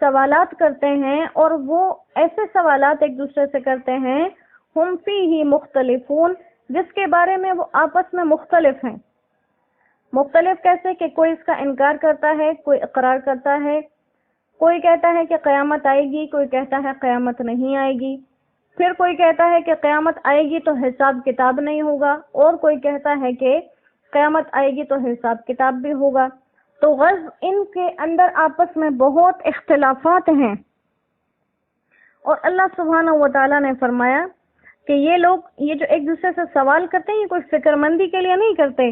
سوالات کرتے ہیں، اور وہ ایسے سوالات ایک دوسرے سے کرتے ہیں ہم فیہ مختلفون، جس کے بارے میں وہ آپس میں مختلف ہیں۔ مختلف کیسے کہ کوئی اس کا انکار کرتا ہے، کوئی اقرار کرتا ہے، کوئی کہتا ہے کہ قیامت آئے گی، کوئی کہتا ہے قیامت نہیں آئے گی، پھر کوئی کہتا ہے کہ قیامت آئے گی تو حساب کتاب نہیں ہوگا، اور کوئی کہتا ہے کہ قیامت آئے گی تو حساب کتاب بھی ہوگا۔ تو غرض ان کے اندر آپس میں بہت اختلافات ہیں، اور اللہ سبحانہ و تعالیٰ نے فرمایا کہ یہ لوگ یہ جو ایک دوسرے سے سوال کرتے ہیں، یہ کوئی فکر مندی کے لیے نہیں کرتے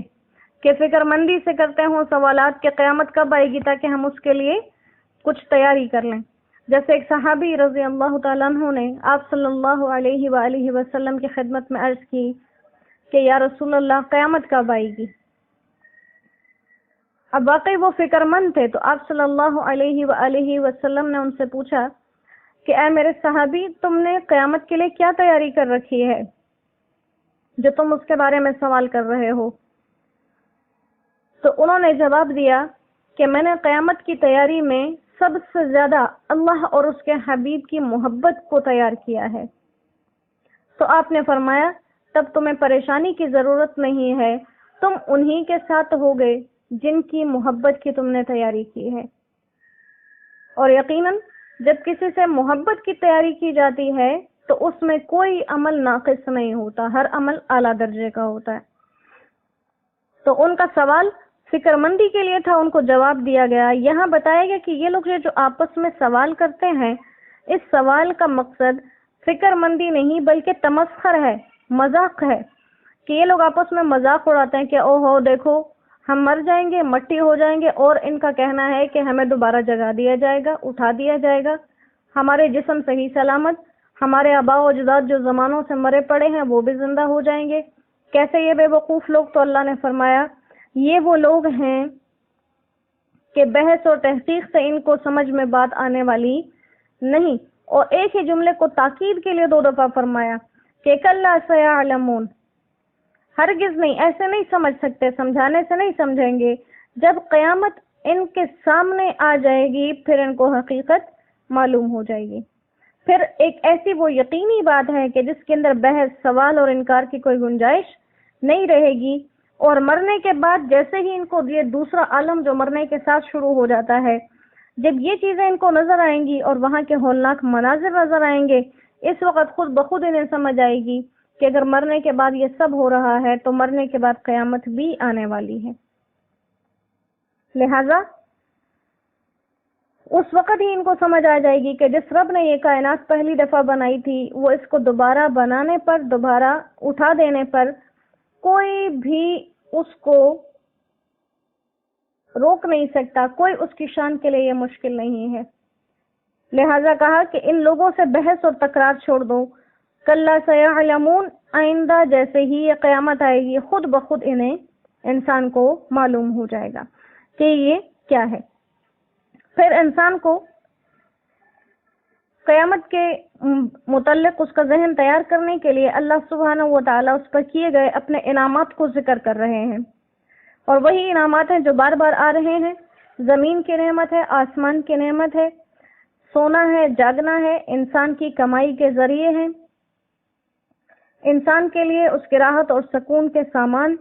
کہ فکر مندی سے کرتے ہوں سوالات کہ قیامت کب آئے گی تاکہ ہم اس کے لیے کچھ تیاری کر لیں۔ جیسے ایک صحابی رضی اللہ تعالیٰ عنہ نے آپ صلی اللہ علیہ وآلہ وسلم کی خدمت میں عرض کی کہ یا رسول اللہ قیامت کب آئے گی؟ اب واقعی وہ فکر مند تھے، تو آپ صلی اللہ علیہ وآلہ وسلم نے ان سے پوچھا کہ اے میرے صحابی، تم نے قیامت کے لیے کیا تیاری کر رکھی ہے جو تم اس کے بارے میں سوال کر رہے ہو؟ تو انہوں نے جواب دیا کہ میں نے قیامت کی تیاری میں سب سے زیادہ اللہ اور اس کے حبیب کی محبت کو تیار کیا ہے۔ تو آپ نے فرمایا تب تمہیں پریشانی کی ضرورت نہیں ہے، تم انہی کے ساتھ ہوگے جن کی محبت کی تم نے تیاری کی ہے۔ اور یقیناً جب کسی سے محبت کی تیاری کی جاتی ہے تو اس میں کوئی عمل ناقص نہیں ہوتا، ہر عمل اعلیٰ درجے کا ہوتا ہے۔ تو ان کا سوال فکر مندی کے لیے تھا، ان کو جواب دیا گیا۔ یہاں بتایا گیا کہ یہ لوگ جو آپس میں سوال کرتے ہیں، اس سوال کا مقصد فکر مندی نہیں بلکہ تمسخر ہے، مذاق ہے، کہ یہ لوگ آپس میں مذاق اڑاتے ہیں کہ او ہو دیکھو ہم مر جائیں گے، مٹی ہو جائیں گے، اور ان کا کہنا ہے کہ ہمیں دوبارہ جگا دیا جائے گا، اٹھا دیا جائے گا، ہمارے جسم صحیح سلامت، ہمارے آباء و اجداد جو زمانوں سے مرے پڑے ہیں وہ بھی زندہ ہو جائیں گے۔ کیسے یہ بے وقوف لوگ؟ تو اللہ نے فرمایا یہ وہ لوگ ہیں کہ بحث اور تحقیق سے ان کو سمجھ میں بات آنے والی نہیں۔ اور ایک ہی جملے کو تاکید کے لیے 2 دفعہ فرمایا کہ کلا سیعلمون، ہرگز نہیں، ایسے نہیں سمجھ سکتے، سمجھانے سے نہیں سمجھیں گے، جب قیامت ان کے سامنے آ جائے گی پھر ان کو حقیقت معلوم ہو جائے گی۔ پھر ایک ایسی وہ یقینی بات ہے کہ جس کے اندر بحث، سوال اور انکار کی کوئی گنجائش نہیں رہے گی، اور مرنے کے بعد جیسے ہی ان کو یہ دوسرا عالم جو مرنے کے ساتھ شروع ہو جاتا ہے، جب یہ چیزیں ان کو نظر آئیں گی اور وہاں کے ہولناک مناظر نظر آئیں گے، اس وقت خود بخود انہیں سمجھ آئے گی کہ اگر مرنے کے بعد یہ سب ہو رہا ہے تو مرنے کے بعد قیامت بھی آنے والی ہے۔ لہذا اس وقت ہی ان کو سمجھ آ جائے گی کہ جس رب نے یہ کائنات پہلی دفعہ بنائی تھی، وہ اس کو دوبارہ بنانے پر، دوبارہ اٹھا دینے پر کوئی بھی اس کو روک نہیں سکتا، کوئی اس کی شان کے لیے یہ مشکل نہیں ہے۔ لہذا کہا کہ ان لوگوں سے بحث اور تکرار چھوڑ دو، کلا سیعلمون، آئندہ جیسے ہی یہ قیامت آئے گی خود بخود انہیں، انسان کو معلوم ہو جائے گا کہ یہ کیا ہے۔ پھر انسان کو قیامت کے متعلق اس کا ذہن تیار کرنے کے لیے اللہ سبحانہ و تعالیٰ اس پر کیے گئے اپنے انعامات کو ذکر کر رہے ہیں، اور وہی انعامات ہیں جو بار بار آ رہے ہیں۔ زمین کی نعمت ہے، آسمان کی نعمت ہے، سونا ہے، جاگنا ہے، انسان کی کمائی کے ذریعے ہیں، انسان کے لیے اس کی راحت اور سکون کے سامان،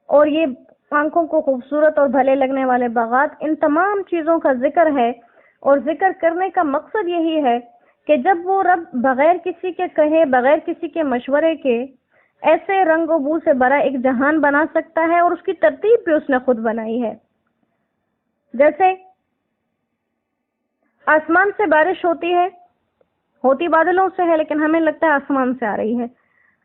اور یہ آنکھوں کو خوبصورت اور بھلے لگنے والے باغات، ان تمام چیزوں کا ذکر ہے۔ اور ذکر کرنے کا مقصد یہی ہے کہ جب وہ رب بغیر کسی کے کہے، بغیر کسی کے مشورے کے ایسے رنگ و بو سے بھرا ایک جہان بنا سکتا ہے، اور اس کی ترتیب بھی اس نے خود بنائی ہے۔ جیسے آسمان سے بارش ہوتی بادلوں سے ہے، لیکن ہمیں لگتا ہے آسمان سے آ رہی ہے۔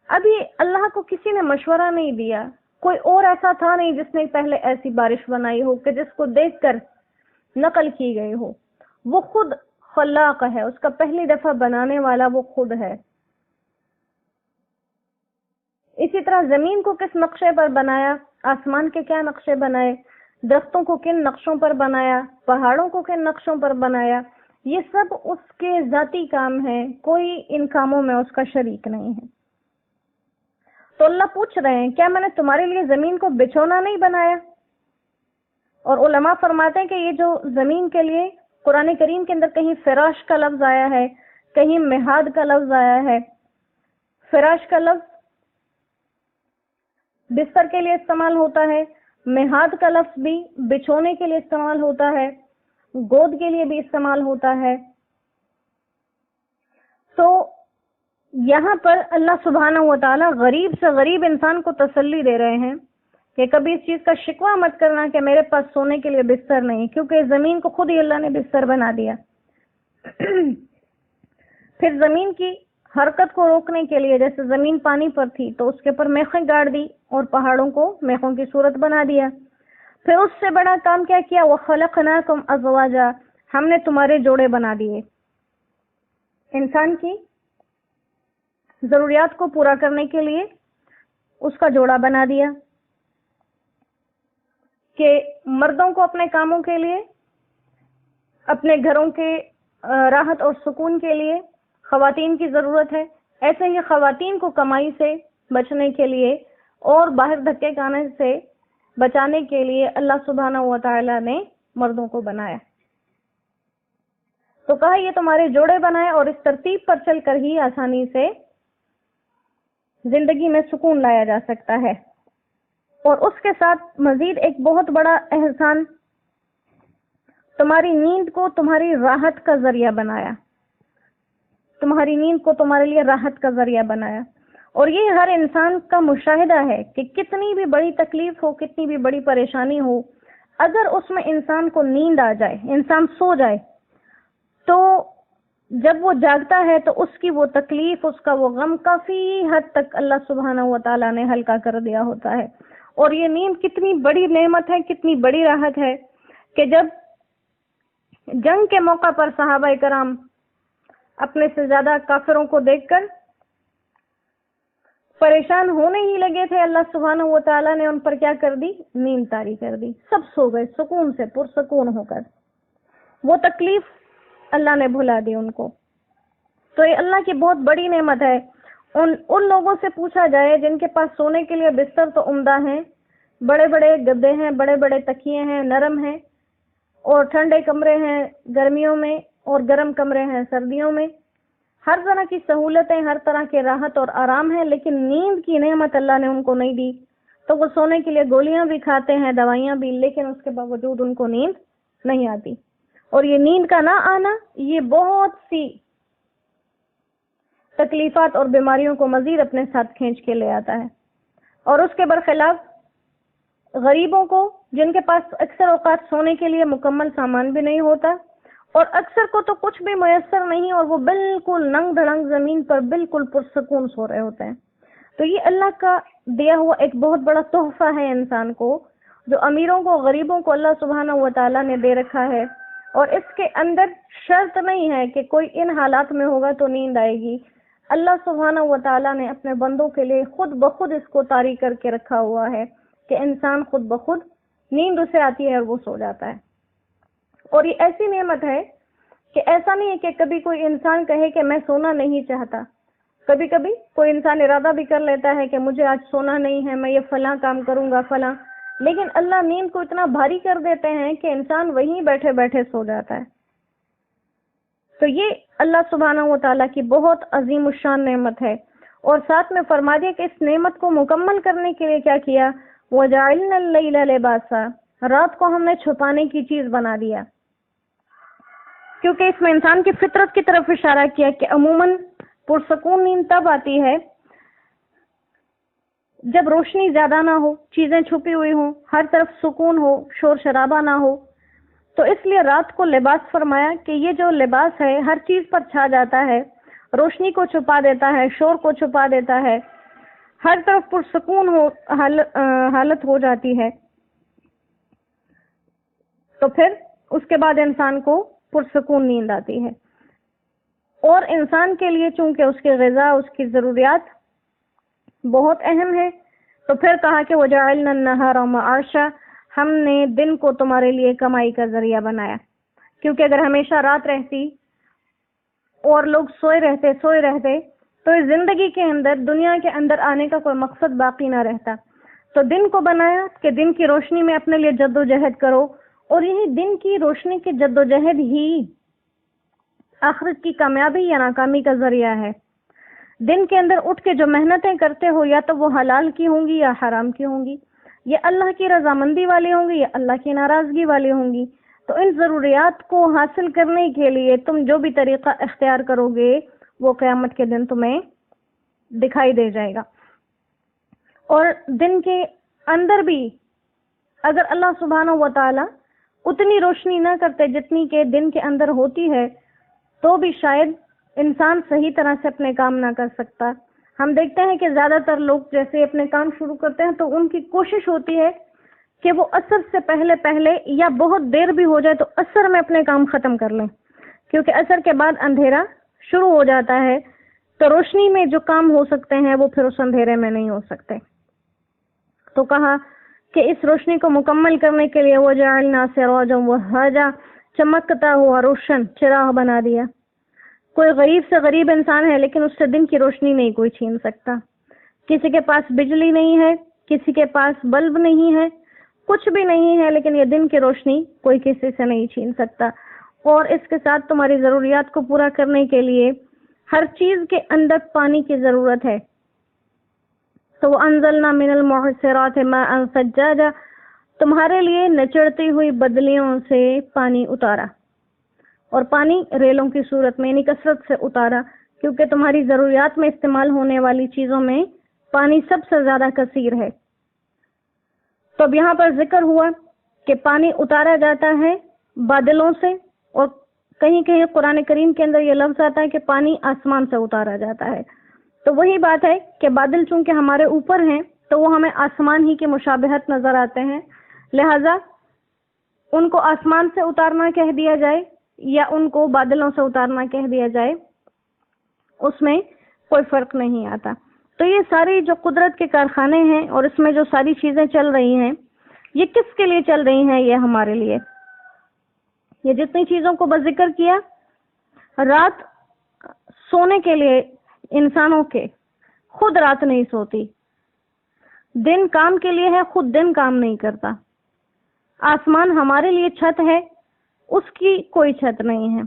ابھی اللہ کو کسی نے مشورہ نہیں دیا، کوئی اور ایسا تھا نہیں جس نے پہلے ایسی بارش بنائی ہو کہ جس کو دیکھ کر نقل کی گئی ہو۔ وہ خود خلاق ہے، اس کا پہلی دفعہ بنانے والا وہ خود ہے۔ اسی طرح زمین کو کس نقشے پر بنایا، آسمان کے کیا نقشے بنائے، درختوں کو کن نقشوں پر بنایا، پہاڑوں کو کن نقشوں پر بنایا، یہ سب اس کے ذاتی کام ہیں، کوئی ان کاموں میں اس کا شریک نہیں ہے۔ تو اللہ پوچھ رہے ہیں کیا میں نے تمہارے لیے زمین کو بچھونا نہیں بنایا؟ اور علماء فرماتے ہیں کہ یہ جو زمین کے لیے قرآن کریم کے اندر کہیں فراش کا لفظ آیا ہے، کہیں مہاد کا لفظ آیا ہے۔ فراش کا لفظ بستر کے لیے استعمال ہوتا ہے، مہاد کا لفظ بھی بچھونے کے لیے استعمال ہوتا ہے، گود کے لیے بھی استعمال ہوتا ہے۔ تو یہاں پر اللہ سبحانہ و تعالی غریب سے غریب انسان کو تسلی دے رہے ہیں کہ کبھی اس چیز کا شکوہ مت کرنا کہ میرے پاس سونے کے لیے بستر نہیں، کیونکہ زمین کو خود ہی اللہ نے بستر بنا دیا۔ پھر زمین کی حرکت کو روکنے کے لیے، جیسے زمین پانی پر تھی تو اس کے اوپر میخیں گاڑ دی اور پہاڑوں کو میخوں کی صورت بنا دیا۔ پھر اس سے بڑا کام کیا کیا؟ وَخَلَقْنَاكُمْ أَزْوَاجًا، ہم نے تمہارے جوڑے بنا دیے۔ انسان کی ضروریات کو پورا کرنے کے لیے اس کا جوڑا بنا دیا، کہ مردوں کو اپنے کاموں کے لیے، اپنے گھروں کے راحت اور سکون کے لیے خواتین کی ضرورت ہے، ایسے ہی خواتین کو کمائی سے بچنے کے لیے اور باہر دھکے کھانے سے بچانے کے لیے اللہ سبحانہ و تعالی نے مردوں کو بنایا۔ تو کہا یہ تمہارے جوڑے بنائے، اور اس ترتیب پر چل کر ہی آسانی سے زندگی میں سکون لایا جا سکتا ہے۔ اور اس کے ساتھ مزید ایک بہت بڑا احسان، تمہاری نیند کو تمہاری راحت کا ذریعہ بنایا، تمہاری نیند کو تمہارے لیے راحت کا ذریعہ بنایا۔ اور یہ ہر انسان کا مشاہدہ ہے کہ کتنی بھی بڑی تکلیف ہو، کتنی بھی بڑی پریشانی ہو، اگر اس میں انسان کو نیند آ جائے، انسان سو جائے، تو جب وہ جاگتا ہے تو اس کی وہ تکلیف، اس کا وہ غم کافی حد تک اللہ سبحانہ و تعالیٰ نے ہلکا کر دیا ہوتا ہے۔ اور یہ نیند کتنی بڑی نعمت ہے، کتنی بڑی راحت ہے کہ جب جنگ کے موقع پر صحابہ کرام اپنے سے زیادہ کافروں کو دیکھ کر پریشان ہونے ہی لگے تھے، اللہ سبحانہ و تعالیٰ نے ان پر کیا کر دی؟ نیند طاری کر دی، سب سو گئے سکون سے، پرسکون ہو کر، وہ تکلیف اللہ نے بھلا دی ان کو۔ تو یہ اللہ کی بہت بڑی نعمت ہے۔ ان لوگوں سے پوچھا جائے جن کے پاس سونے کے لیے بستر تو عمدہ ہیں، بڑے بڑے گدے ہیں، بڑے بڑے تکیے ہیں، نرم ہیں، اور ٹھنڈے کمرے ہیں گرمیوں میں، اور گرم کمرے ہیں سردیوں میں، ہر طرح کی سہولتیں، ہر طرح کے راحت اور آرام ہے، لیکن نیند کی نعمت اللہ نے ان کو نہیں دی۔ تو وہ سونے کے لیے گولیاں بھی کھاتے ہیں، دوائیاں بھی، لیکن اس کے باوجود ان کو نیند نہیں آتی۔ اور یہ نیند کا نہ آنا، یہ بہت سی تکلیفات اور بیماریوں کو مزید اپنے ساتھ کھینچ کے لے آتا ہے۔ اور اس کے برخلاف غریبوں کو، جن کے پاس اکثر اوقات سونے کے لیے مکمل سامان بھی نہیں ہوتا، اور اکثر کو تو کچھ بھی میسر نہیں، اور وہ بالکل ننگ دھڑنگ زمین پر بالکل پرسکون سو رہے ہوتے ہیں، تو یہ اللہ کا دیا ہوا ایک بہت بڑا تحفہ ہے انسان کو، جو امیروں کو، غریبوں کو اللہ سبحانہ و تعالیٰ نے دے رکھا ہے۔ اور اس کے اندر شرط نہیں ہے کہ کوئی ان حالات میں ہوگا تو نیند آئے گی، اللہ سبحانہ و تعالیٰ نے اپنے بندوں کے لیے خود بخود اس کو طاری کر کے رکھا ہوا ہے کہ انسان خود بخود نیند اسے آتی ہے اور وہ سو جاتا ہے۔ اور یہ ایسی نعمت ہے کہ ایسا نہیں ہے کہ کبھی کوئی انسان کہے کہ میں سونا نہیں چاہتا، کبھی کبھی کوئی انسان ارادہ بھی کر لیتا ہے کہ مجھے آج سونا نہیں ہے، میں یہ فلاں کام کروں گا فلاں، لیکن اللہ نیند کو اتنا بھاری کر دیتے ہیں کہ انسان وہیں بیٹھے بیٹھے سو جاتا ہے۔ تو یہ اللہ سبحانہ و تعالیٰ کی بہت عظیم الشان نعمت ہے۔ اور ساتھ میں فرما دیا کہ اس نعمت کو مکمل کرنے کے لیے کیا کیا؟ وَجَعَلْنَا اللَّيْلَ لِبَاسًا، رات کو ہم نے چھپانے کی چیز بنا دیا، کیونکہ اس میں انسان کی فطرت کی طرف اشارہ کیا کہ عموماً پرسکون نیند تب آتی ہے جب روشنی زیادہ نہ ہو، چیزیں چھپی ہوئی ہوں، ہر طرف سکون ہو، شور شرابہ نہ ہو۔ تو اس لیے رات کو لباس فرمایا کہ یہ جو لباس ہے ہر چیز پر چھا جاتا ہے، روشنی کو چھپا دیتا ہے، شور کو چھپا دیتا ہے، ہر طرف پرسکون حالت ہو جاتی ہے۔ تو پھر اس کے بعد انسان کو پرسکون نیند آتی ہے۔ اور انسان کے لیے چونکہ اس کی غذا، اس کی ضروریات بہت اہم ہے، تو پھر کہا کہ وَجَعَلْنَا النَّهَارَ مَعَاشًا، ہم نے دن کو تمہارے لیے کمائی کا ذریعہ بنایا، کیونکہ اگر ہمیشہ رات رہتی اور لوگ سوئے رہتے تو اس زندگی کے اندر، دنیا کے اندر آنے کا کوئی مقصد باقی نہ رہتا۔ تو دن کو بنایا کہ دن کی روشنی میں اپنے لیے جد و جہد کرو، اور یہی دن کی روشنی کی جدوجہد ہی آخرت کی کامیابی یا ناکامی کا ذریعہ ہے۔ دن کے اندر اٹھ کے جو محنتیں کرتے ہو، یا تو وہ حلال کی ہوں گی یا حرام کی ہوں گی، یا اللہ کی رضامندی والی ہوں گی یا اللہ کی ناراضگی والی ہوں گی، تو ان ضروریات کو حاصل کرنے کے لیے تم جو بھی طریقہ اختیار کرو گے وہ قیامت کے دن تمہیں دکھائی دے جائے گا۔ اور دن کے اندر بھی اگر اللہ سبحانہ و تعالی اتنی روشنی نہ کرتے جتنی کہ دن کے اندر ہوتی ہے، تو بھی شاید انسان صحیح طرح سے اپنے کام نہ کر سکتا۔ ہم دیکھتے ہیں کہ زیادہ تر لوگ جیسے اپنے کام شروع کرتے ہیں تو ان کی کوشش ہوتی ہے کہ وہ عصر سے پہلے پہلے یا بہت دیر بھی ہو جائے تو عصر میں اپنے کام ختم کر لیں، کیونکہ عصر کے بعد اندھیرا شروع ہو جاتا ہے، تو روشنی میں جو کام ہو سکتے ہیں وہ پھر اس اندھیرے میں نہیں ہو سکتے۔ تو کہا کہ اس روشنی کو مکمل کرنے کے لیے وَجَعَلْنَا سِرَاجًا وَهَّاجًا، چمکتا ہوا روشن چراغ بنا دیا۔ کوئی غریب سے غریب انسان ہے لیکن اس سے دن کی روشنی نہیں کوئی چھین سکتا۔ کسی کے پاس بجلی نہیں ہے، کسی کے پاس بلب نہیں ہے، کچھ بھی نہیں ہے، لیکن یہ دن کی روشنی کوئی کسی سے نہیں چھین سکتا۔ اور اس کے ساتھ تمہاری ضروریات کو پورا کرنے کے لیے ہر چیز کے اندر پانی کی ضرورت ہے۔ تو وَأَنزَلْنَا مِنَ الْمُعْصِرَاتِ مَاءً ثَجَّاجًا، تمہارے لیے نچڑتی ہوئی بدلیوں سے پانی اتارا، اور پانی ریلوں کی صورت میں یعنی کثرت سے اتارا، کیونکہ تمہاری ضروریات میں استعمال ہونے والی چیزوں میں پانی سب سے زیادہ کثیر ہے۔ تو اب یہاں پر ذکر ہوا کہ پانی اتارا جاتا ہے بادلوں سے، اور کہیں کہیں قرآن کریم کے اندر یہ لفظ آتا ہے کہ پانی آسمان سے اتارا جاتا ہے۔ تو وہی بات ہے کہ بادل چونکہ ہمارے اوپر ہیں تو وہ ہمیں آسمان ہی کی مشابہت نظر آتے ہیں، لہذا ان کو آسمان سے اتارنا کہہ دیا جائے یا ان کو بادلوں سے اتارنا کہہ دیا جائے، اس میں کوئی فرق نہیں آتا۔ تو یہ ساری جو قدرت کے کارخانے ہیں اور اس میں جو ساری چیزیں چل رہی ہیں، یہ کس کے لیے چل رہی ہیں؟ یہ ہمارے لیے۔ یہ جتنی چیزوں کو بذکر کیا، رات سونے کے لیے انسانوں کے، خود رات نہیں سوتی، دن کام کے لیے ہے، خود دن کام نہیں کرتا، آسمان ہمارے لیے چھت ہے، اس کی کوئی چھت نہیں ہے،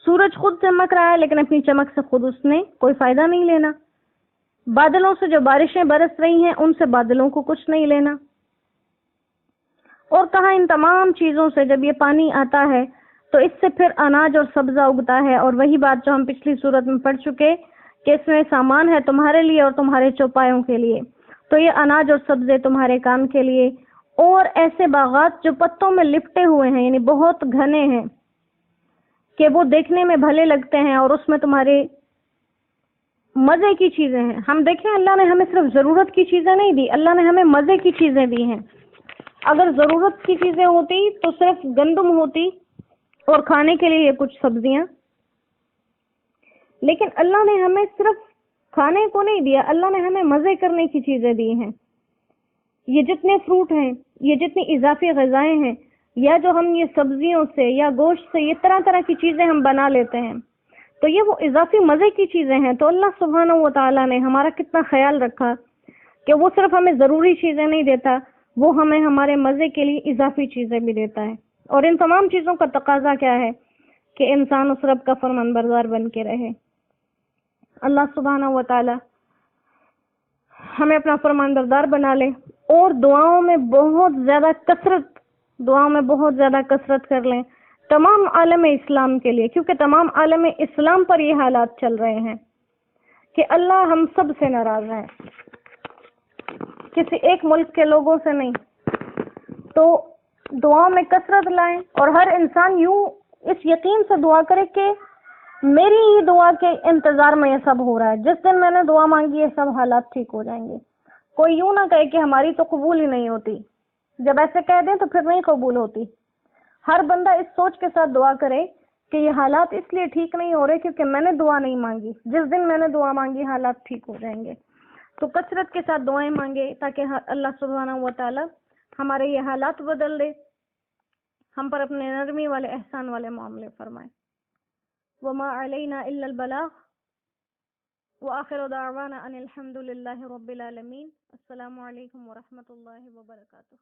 سورج خود چمک رہا ہے لیکن اپنی چمک سے خود اس نے کوئی فائدہ نہیں لینا، بادلوں سے جو بارشیں برس رہی ہیں ان سے بادلوں کو کچھ نہیں لینا۔ اور کہا ان تمام چیزوں سے جب یہ پانی آتا ہے تو اس سے پھر اناج اور سبزہ اگتا ہے، اور وہی بات جو ہم پچھلی صورت میں پڑھ چکے کہ اس میں سامان ہے تمہارے لیے اور تمہارے چوپایوں کے لیے، تو یہ اناج اور سبزے تمہارے کام کے لیے۔ اور ایسے باغات جو پتوں میں لپٹے ہوئے ہیں یعنی بہت گھنے ہیں کہ وہ دیکھنے میں بھلے لگتے ہیں، اور اس میں تمہارے مزے کی چیزیں ہیں۔ ہم دیکھیں اللہ نے ہمیں صرف ضرورت کی چیزیں نہیں دی، اللہ نے ہمیں مزے کی چیزیں دی ہیں۔ اگر ضرورت کی چیزیں ہوتی تو صرف گندم ہوتی اور کھانے کے لیے کچھ سبزیاں، لیکن اللہ نے ہمیں صرف کھانے کو نہیں دیا، اللہ نے ہمیں مزے کرنے کی چیزیں دی ہیں۔ یہ جتنے فروٹ ہیں، یہ جتنی اضافی غذائیں ہیں، یا جو ہم یہ سبزیوں سے یا گوشت سے یہ طرح طرح کی چیزیں ہم بنا لیتے ہیں، تو یہ وہ اضافی مزے کی چیزیں ہیں۔ تو اللہ سبحانہ و تعالیٰ نے ہمارا کتنا خیال رکھا کہ وہ صرف ہمیں ضروری چیزیں نہیں دیتا، وہ ہمیں ہمارے مزے کے لیے اضافی چیزیں بھی دیتا ہے۔ اور ان تمام چیزوں کا تقاضا کیا ہے کہ انسان اس رب کا فرمان بردار بن کے رہے۔ اللہ سبحانہ و تعالی ہمیں اپنا فرمان بردار بنا لے، اور دعاؤں میں بہت زیادہ کثرت کر لیں تمام عالم اسلام کے لیے، کیونکہ تمام عالم اسلام پر یہ حالات چل رہے ہیں کہ اللہ ہم سب سے ناراض ہے، کسی ایک ملک کے لوگوں سے نہیں۔ تو دعاؤں میں کثرت لائیں، اور ہر انسان یوں اس یقین سے دعا کرے کہ میری ہی دعا کے انتظار میں یہ سب ہو رہا ہے، جس دن میں نے دعا مانگی یہ سب حالات ٹھیک ہو جائیں گے۔ کوئی یوں نہ کہے کہ ہماری تو قبول ہی نہیں ہوتی، جب ایسے کہہ دیں تو پھر نہیں قبول ہوتی۔ ہر بندہ اس سوچ کے ساتھ دعا کرے کہ یہ حالات اس لیے ٹھیک نہیں ہو رہے کیونکہ میں نے دعا نہیں مانگی، جس دن میں نے دعا مانگی حالات ٹھیک ہو جائیں گے۔ تو کثرت کے ساتھ دعائیں مانگے تاکہ اللہ سبحانہ و تعالی ہمارے یہ حالات بدل دے، ہم پر اپنے نرمی والے احسان والے معاملے فرمائے۔ وما علینا الا البلاغ وآخر دعوانا ان الحمد للہ رب العالمین۔ السلام علیکم ورحمۃ اللہ وبرکاتہ۔